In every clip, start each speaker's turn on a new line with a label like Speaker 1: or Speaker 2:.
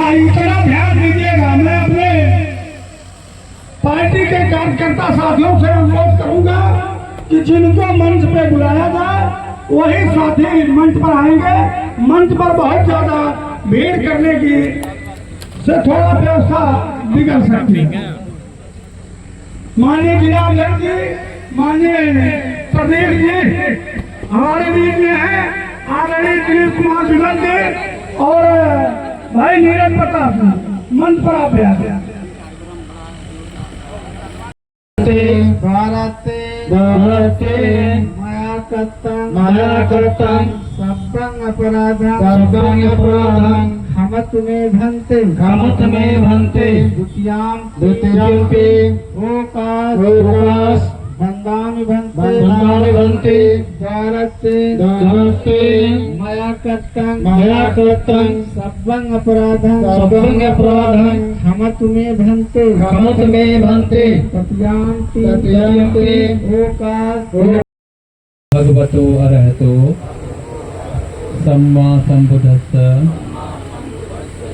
Speaker 1: हाँ, इतना ध्यान दीजिएगा। मैं अपने पार्टी के कार्यकर्ता साथियों से अनुरोध करूंगा कि जिनको मंच पे बुलाया जाए वही साथी मंच पर आएंगे। मंच पर बहुत ज्यादा भीड़ करने की से थोड़ा व्यवस्था बिगड़ सकती है। माननीय जिलाध्यक्ष जी, माननीय प्रदीप जी हमारे बीच में है, आदरणीय दिलीप कुमार विमल जी और भाई नीरज प्रताप जी, मंच पर आप
Speaker 2: माया कर्तन सब्बं अपराधं खमत में भंते द्वितीयम्पि ओकास बंदामि भंते द्वारस्ते माया कर्तन सब्बं अपराधं खमत में भंते तृतीयम्पि ओकास।
Speaker 3: भगवतो अरहतो सम्मा संबुद्धस्स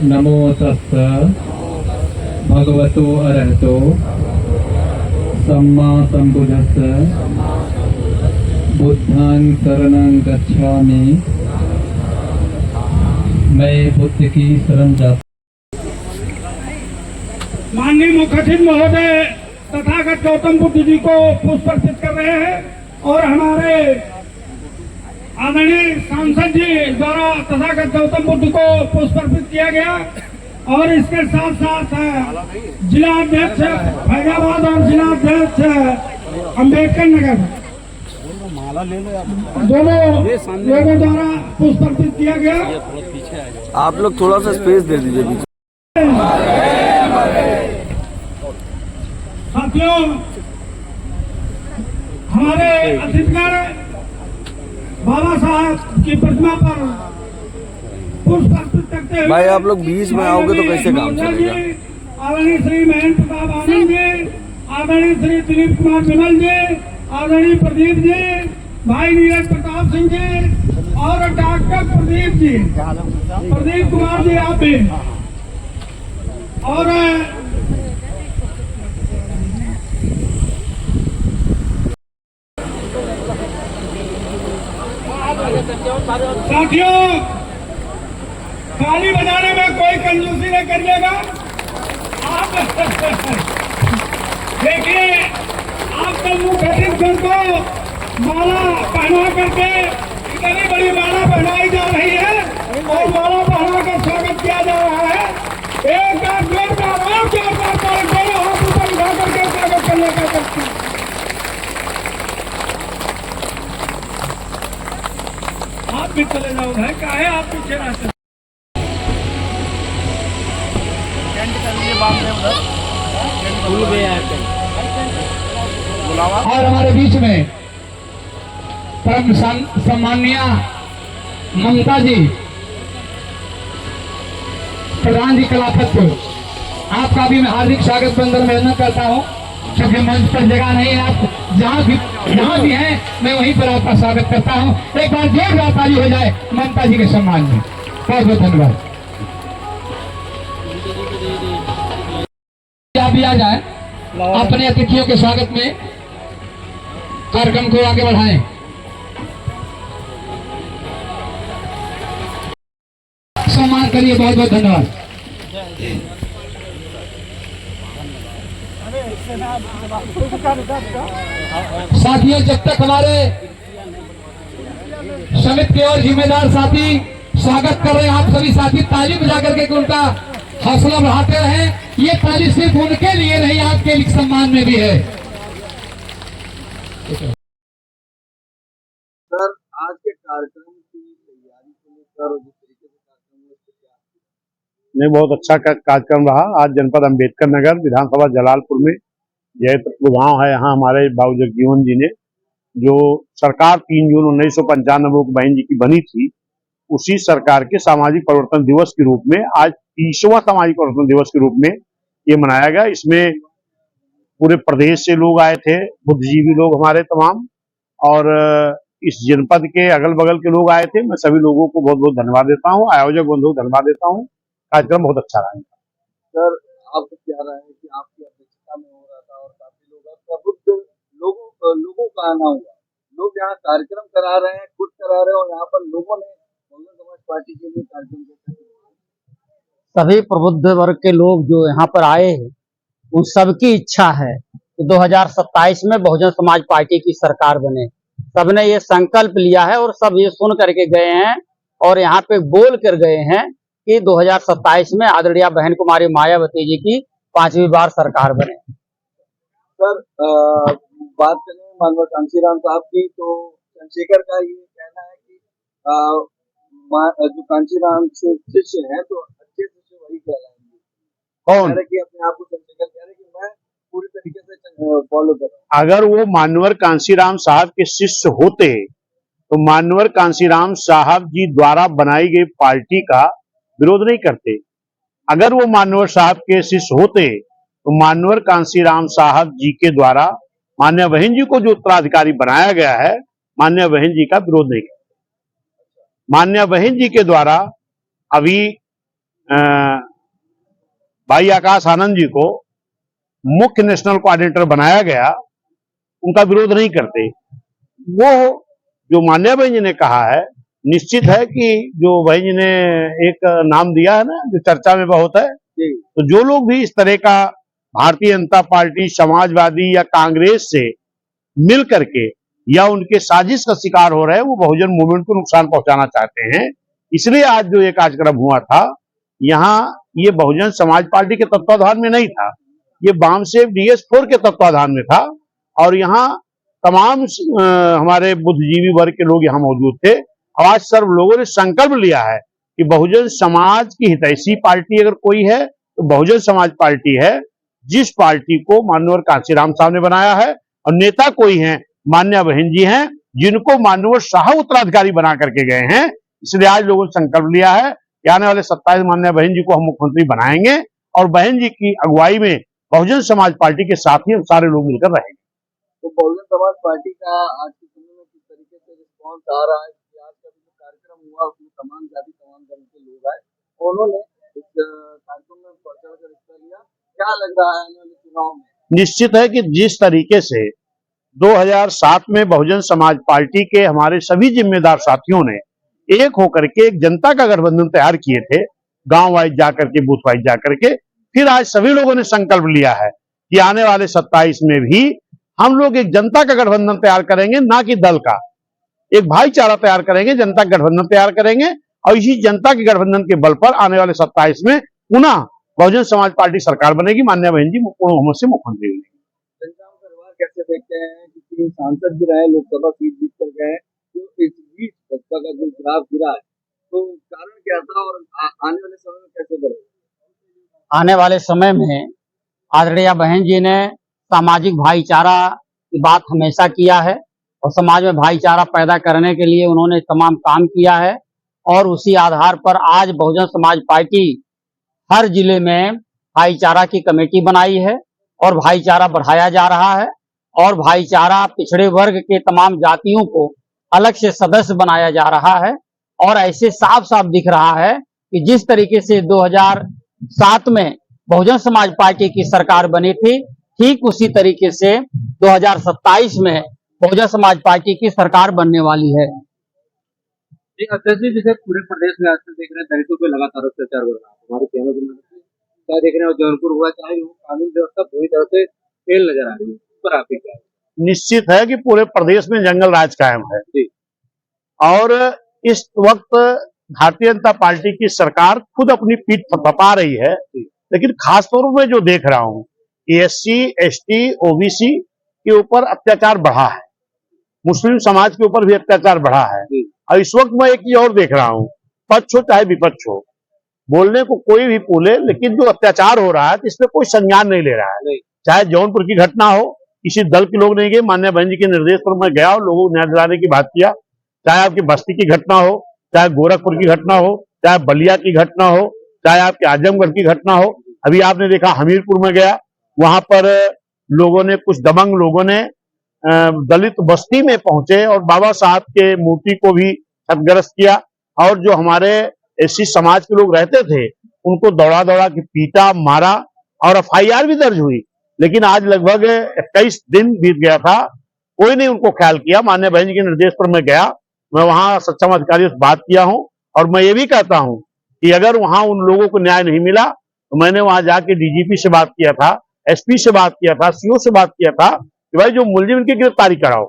Speaker 3: नमो तस्स भगवतो अरहतो सम्मा संबुद्धस्स बुद्धं शरणं गच्छामि। मैं बुद्ध की शरण जाता।
Speaker 1: माननीय मुख्य सचिव महोदय तथागत गौतम बुद्ध जी को पुष्प अर्पित कर रहे हैं और हमारे आदरणीय सांसद जी द्वारा तथागत गौतम बुद्ध को पुष्प अर्पित किया गया और इसके साथ साथ जिला अध्यक्ष फैजाबाद और जिला अध्यक्ष अम्बेडकर नगर दोनों लोगों द्वारा पुष्प अर्पित किया गया।
Speaker 4: आप लोग थोड़ा सा स्पेस दे दीजिए।
Speaker 1: साथियों, हमारे अतिथिगण बाबा साहब की प्रतिमा पर पुष्प अर्पित करते हुए
Speaker 4: भाई आप लोग बीच में आओगे तो कैसे काम चलेगा।
Speaker 1: आदरणीय श्री महेंद्र प्रताप आनंद जी, आदरणीय श्री दिलीप कुमार विमल जी, आदरणीय प्रदीप जी, भाई नीरज प्रताप सिंह जी और डॉक्टर प्रदीप कुमार जी आप भी और साथियों, ताली बजाने में कोई कंजूसी नहीं करिएगा। आप देखिए, आजकल मुख्य सचिव को माला पहना करके इतनी बड़ी माला पहनाई जा रही है और माला पहना कर स्वागत किया जा रहा है। एक बार जोरदार और जोरदार दोनों हाथ ऊपर उठा करके स्वागत करने का करती है। आप भी चले जाओ भाई, काहे आप पीछे रहते हैं।
Speaker 2: और हमारे बीच में परम सम्माननीय ममता जी, प्रधान जी कलापत को आपका भी मैं हार्दिक स्वागत बंदन में करता हूँ, क्योंकि मंच पर जगह नहीं है। आप जहाँ भी हैं मैं वहीं पर आपका स्वागत करता हूँ। एक बार जोरदार ताली हो जाए ममता जी के सम्मान में। बहुत बहुत धन्यवाद। आप भी आ जाए, अपने अतिथियों के स्वागत में कार्यक्रम को आगे बढ़ाएं। सम्मान करिए। बहुत बहुत धन्यवाद। साथियों, जब तक हमारे समिति के और जिम्मेदार साथी स्वागत कर रहे हैं, आप सभी साथी ताली बजा करके उनका हौसला बढ़ाते रहे। ये ताली सिर्फ उनके लिए नहीं, आपके लिए सम्मान में भी है।
Speaker 4: सर, आज के कार्यक्रम की तैयारी को लेकर जिस तरीके से कार्यक्रम
Speaker 5: नहीं, बहुत अच्छा कार्यक्रम रहा। आज जनपद अम्बेडकर नगर विधानसभा जलालपुर में जयपुर गांव है, यहाँ हमारे बाबू जगजीवन जी ने जो सरकार 3 जून 1995 को बहन जी की बनी थी, उसी सरकार के सामाजिक परिवर्तन दिवस के रूप में आज 30वां सामाजिक परिवर्तन दिवस के रूप में ये मनाया गया। इसमें पूरे प्रदेश से लोग आए थे, बुद्धिजीवी लोग हमारे तमाम, और इस जनपद के अगल बगल के लोग आए थे। मैं सभी लोगों को बहुत बहुत धन्यवाद देता हूँ, आयोजक बंधुओं को धन्यवाद देता हूँ। कार्यक्रम बहुत अच्छा रहा।
Speaker 4: सर आपको क्या रहा है कि आपकी अध्यक्षता में हो रहा था और काफी लोग प्रबुद्ध लोगों का आना हुआ, लोग यहाँ कार्यक्रम करा रहे हैं, खुद करा रहे हैं, और यहाँ पर लोगों ने बहुजन समाज पार्टी के लिए कार्यक्रम किया।
Speaker 6: सभी प्रबुद्ध वर्ग के लोग जो यहाँ पर आए हैं उन सबकी इच्छा है कि 2027 में बहुजन समाज पार्टी की सरकार बने। सबने ये संकल्प लिया है और सब ये सुन करके गए हैं और यहाँ पे बोल कर गए हैं कि 2027 में आदरणीय बहन कुमारी मायावती जी की 5वीं बार सरकार बने।
Speaker 4: सर बात करें मानव कांशीराम साहब की, तो चंद्रशेखर का ये कहना है कि जो कांशीराम से शिष्य है तो अच्छे शिष्य वही कहलाएंगे।
Speaker 5: कौन?
Speaker 4: कि अपने आप को चंद्रशेखर कह रहे कि मैं पूरी तरीके से फॉलो कर रहा हूँ।
Speaker 5: अगर वो मानवर कांशीराम साहब के शिष्य होते तो मानवर कांशीराम साहब जी द्वारा बनाई गई पार्टी का विरोध नहीं करते। अगर वो मानवर साहब के शिष्य होते तो मानवर कांशीराम साहब जी के द्वारा मान्य बहन जी को जो उत्तराधिकारी बनाया गया है, मान्य बहन जी का विरोध नहीं करते। मान्य बहन जी के द्वारा अभी भाई आकाश आनंद जी को मुख्य नेशनल कोऑर्डिनेटर बनाया गया, उनका विरोध नहीं करते। वो जो मान्य बहन जी ने कहा है, निश्चित है कि जो बहन जी ने एक नाम दिया है ना, जो चर्चा में बहुत है, तो जो लोग भी इस तरह का भारतीय जनता पार्टी, समाजवादी या कांग्रेस से मिल करके या उनके साजिश का शिकार हो रहे हैं, वो बहुजन मूवमेंट को नुकसान पहुंचाना चाहते हैं। इसलिए आज जो ये कार्यक्रम हुआ था, यहाँ ये बहुजन समाज पार्टी के तत्वाधान में नहीं था, ये बामसेव DS4 के तत्वाधान में था और यहाँ तमाम हमारे बुद्धिजीवी वर्ग के लोग यहाँ मौजूद थे। आज सब लोगों ने संकल्प लिया है कि बहुजन समाज की हितैषी पार्टी अगर कोई है तो बहुजन समाज पार्टी है, जिस पार्टी को मानवर कांशीराम साहब ने बनाया है, और नेता कोई हैं, मान्या बहन जी हैं, जिनको मानवर शाह उत्तराधिकारी बना करके गए हैं। इसलिए आज लोगों ने संकल्प लिया है कि आने वाले 27 मान्या बहन जी को हम मुख्यमंत्री बनाएंगे और बहन जी की अगुवाई में बहुजन समाज पार्टी के साथ ही हम सारे लोग मिलकर रहेंगे।
Speaker 4: तो बहुजन समाज पार्टी का आज के समय में किस तरीके से रिस्पॉन्स आ रहा है कि आज का जो कार्यक्रम हुआ उसमें तमाम जाति तमाम धर्म के लोग आए, उन्होंने इस कार्यक्रम में बढ़ चढ़ कर हिस्सा लिया, क्या लग रहा है आने वाले चुनाव में?
Speaker 5: निश्चित है कि जिस तरीके से 2007 में बहुजन समाज पार्टी के हमारे सभी जिम्मेदार साथियों ने एक होकर के एक जनता का गठबंधन तैयार किए थे, गांव वाइज जाकर के, बूथ वाइज जाकर के, फिर आज सभी लोगों ने संकल्प लिया है कि आने वाले 27 में भी हम लोग एक जनता का गठबंधन तैयार करेंगे, ना कि दल का। एक भाईचारा तैयार करेंगे, जनता का गठबंधन तैयार करेंगे और इसी जनता के गठबंधन के बल पर आने वाले 27 में पुनः बहुजन समाज पार्टी सरकार बनेगी, मान्या बहन जी पूर्ण बहुमत से मुख्यमंत्री बनेगी।
Speaker 4: संग्राम परिवार कैसे देखते हैं कि 3 सांसद भी रहे, लोकसभा सीट जीत कर गए, तो इस बीच बसपा का जो खिलाफ गिरा है, तो कारण क्या था और आने वाले समय में कैसे बढ़ेगा?
Speaker 6: आने वाले समय में आदरणीय बहन जी ने सामाजिक भाईचारा की बात हमेशा किया है और समाज में भाईचारा पैदा करने के लिए उन्होंने तमाम काम किया है और उसी आधार पर आज बहुजन समाज पार्टी हर जिले में भाईचारा की कमेटी बनाई है और भाईचारा बढ़ाया जा रहा है और भाईचारा पिछड़े वर्ग के तमाम जातियों को अलग से सदस्य बनाया जा रहा है। और ऐसे साफ साफ दिख रहा है कि जिस तरीके से 2007 में बहुजन समाज पार्टी की सरकार बनी थी, ठीक उसी तरीके से 2027 में बहुजन समाज पार्टी की सरकार बनने वाली है।
Speaker 4: अध्यक्ष जी, जैसे पूरे प्रदेश में आजकल देख रहे हैं दलितों पे लगातार अत्याचार हो रहा है, हमारे कहने की मदद से क्या देख रहे हैं, जौनपुर हुआ, चाहे कानून व्यवस्था पूरी तरह से फेल नजर आ रही है, इस पर आपकी क्या है?
Speaker 5: निश्चित है कि पूरे प्रदेश में जंगल राज कायम है और इस वक्त भारतीय जनता पार्टी की सरकार खुद अपनी पीठ थपथपा रही है, लेकिन खासतौर पर जो देख रहा हूं कि SC, ST, OBC के ऊपर अत्याचार बढ़ा है, मुस्लिम समाज के ऊपर भी अत्याचार बढ़ा है। और इस वक्त मैं एक चीज और देख रहा हूं, पक्ष हो चाहे विपक्ष हो, बोलने को कोई भी बोले, लेकिन जो अत्याचार हो रहा है तो इसमें कोई संज्ञान नहीं ले रहा है। चाहे जौनपुर की घटना हो, किसी दल के लोग नहीं गए, मान्य बहन जी के निर्देश पर मैं गया और लोगों को न्याय दिलाने की बात किया। चाहे आपकी बस्ती की घटना हो, चाहे गोरखपुर की घटना हो, चाहे बलिया की घटना हो, चाहे आपके आजमगढ़ की घटना हो, अभी आपने देखा हमीरपुर में गया, वहां पर लोगों ने, कुछ दबंग लोगों ने दलित बस्ती में पहुंचे और बाबा साहब के मूर्ति को भी क्षतिग्रस्त किया और जो हमारे SC समाज के लोग रहते थे उनको दौड़ा दौड़ा के पीटा, मारा और FIR भी दर्ज हुई। लेकिन आज लगभग 21 दिन बीत गया था, कोई नहीं उनको ख्याल किया। माननीय बहन जी के निर्देश पर मैं गया, मैं वहां सक्षम अधिकारियों से बात किया हूं और मैं ये भी कहता हूं कि अगर वहां उन लोगों को न्याय नहीं मिला तो मैंने वहां जाके DGP से बात किया था, SP से बात किया था, CO से बात किया था कि भाई जो मुलजिम इनकी गिरफ्तारी कराओ।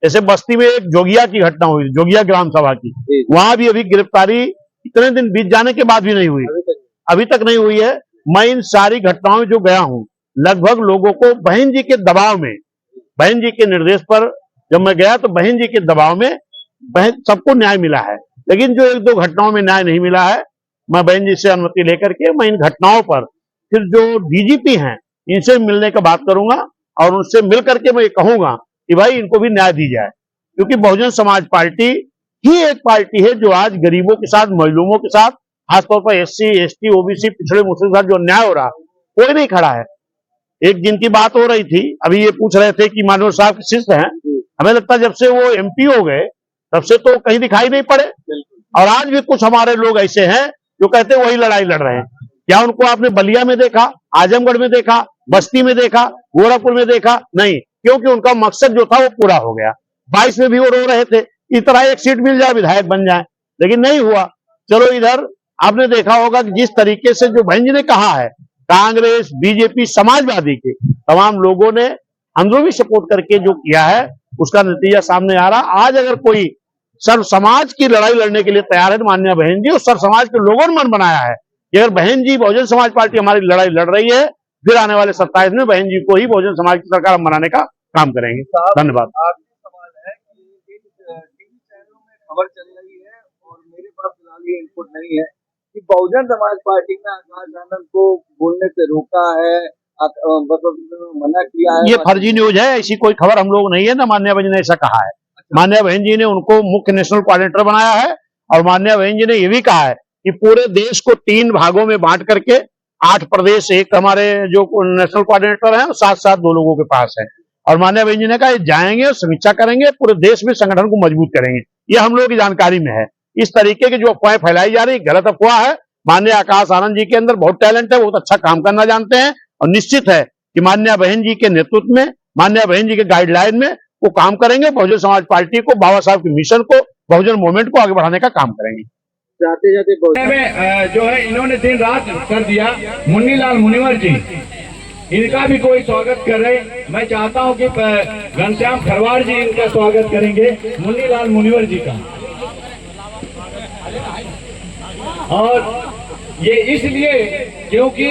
Speaker 5: जैसे बस्ती में एक जोगिया की घटना हुई, जोगिया ग्राम सभा की, वहां भी अभी गिरफ्तारी इतने दिन बीत जाने के बाद भी नहीं हुई, अभी तक नहीं हुई है। मैं इन सारी घटनाओं में जो गया हूं, लगभग लोगों को बहन जी के दबाव में, बहन जी के निर्देश पर जब मैं गया तो बहन जी के दबाव में बहन सबको न्याय मिला है। लेकिन जो एक दो घटनाओं में न्याय नहीं मिला है, मैं बहन जी से अनुमति लेकर के मैं इन घटनाओं पर फिर जो DGP हैं इनसे मिलने का बात करूंगा और उनसे मिल करके मैं ये कहूंगा कि भाई इनको भी न्याय दी जाए, क्योंकि बहुजन समाज पार्टी ही एक पार्टी है जो आज गरीबों के साथ, मजलूमों के साथ, खासतौर पर SC, ST, OBC, पिछड़े मुस्लिम के साथ जो अन्याय हो रहा है, कोई नहीं खड़ा है। एक जिनकी बात हो रही थी, अभी ये पूछ रहे थे कि मानव साहब के शिष्य हैं, हमें लगता है जब से वो MP हो गए तब से तो कहीं दिखाई नहीं पड़े। और आज भी कुछ हमारे लोग ऐसे हैं जो कहते हैं वही लड़ाई लड़ रहे हैं। क्या उनको आपने बलिया में देखा, आजमगढ़ में देखा, बस्ती में देखा, गोरखपुर में देखा? नहीं, क्योंकि उनका मकसद जो था वो पूरा हो गया। 22 में भी वो रो रहे थे इस तरह एक सीट मिल जाए, विधायक बन जाए, लेकिन नहीं हुआ। चलो इधर आपने देखा होगा कि जिस तरीके से जो बहन जी ने कहा है, कांग्रेस, BJP, समाजवादी के तमाम लोगों ने अंदरूनी सपोर्ट करके जो किया है उसका नतीजा सामने आ रहा। आज अगर कोई सर्व समाज की लड़ाई लड़ने के लिए तैयार है तो माननीय बहन जी और सर्व समाज के लोगों ने मन बनाया है कि अगर बहन जी बहुजन समाज पार्टी हमारी लड़ाई लड़ रही है, फिर आने वाले 27 में बहन जी को ही बहुजन समाज की सरकार हम बनाने का काम करेंगे। धन्यवाद।
Speaker 4: आपसे सवाल है कि टीवी चैनलों में खबर चल रही है और मेरे पास फिलहाल ये इनपुट नहीं है कि बहुजन समाज पार्टी ने आकाश आनंद को बोलने से रोका है, मना किया है।
Speaker 5: ये फर्जी न्यूज है, ऐसी कोई खबर हम लोग नहीं है, ना माननीय बहन जी ने ऐसा कहा है। माननीय बहन जी ने उनको मुख्य नेशनल कोऑर्डिनेटर बनाया है और माननीय बहन जी ने यह भी कहा है कि पूरे देश को 3 भागों में बांट करके 8 प्रदेश, एक हमारे जो नेशनल कोऑर्डिनेटर हैं, 7-7 2 लोगों के पास है। और माननीय बहन जी ने कहा जाएंगे और समीक्षा करेंगे, पूरे देश में संगठन को मजबूत करेंगे। ये हम लोगों की जानकारी में है। इस तरीके की जो अफवाहें फैलाई जा रही गलत अफवाह है। माननीय आकाश आनंद जी के अंदर बहुत टैलेंट है, बहुत अच्छा काम करना जानते हैं और निश्चित है कि माननीय बहन जी के नेतृत्व में, माननीय बहन जी के गाइडलाइन में वो काम करेंगे। बहुजन समाज पार्टी को, बाबा साहब के मिशन को, बहुजन मूवमेंट को आगे बढ़ाने का काम करेंगे।
Speaker 4: जाते जाते
Speaker 1: में जो है इन्होंने दिन रात कर दिया। मुन्नीलाल मुनिवर जी, इनका भी कोई स्वागत करे। मैं चाहता हूं कि घनश्याम खरवाड़ जी इनका स्वागत करेंगे, मुन्नीलाल मुनिवर जी का। और ये इसलिए क्योंकि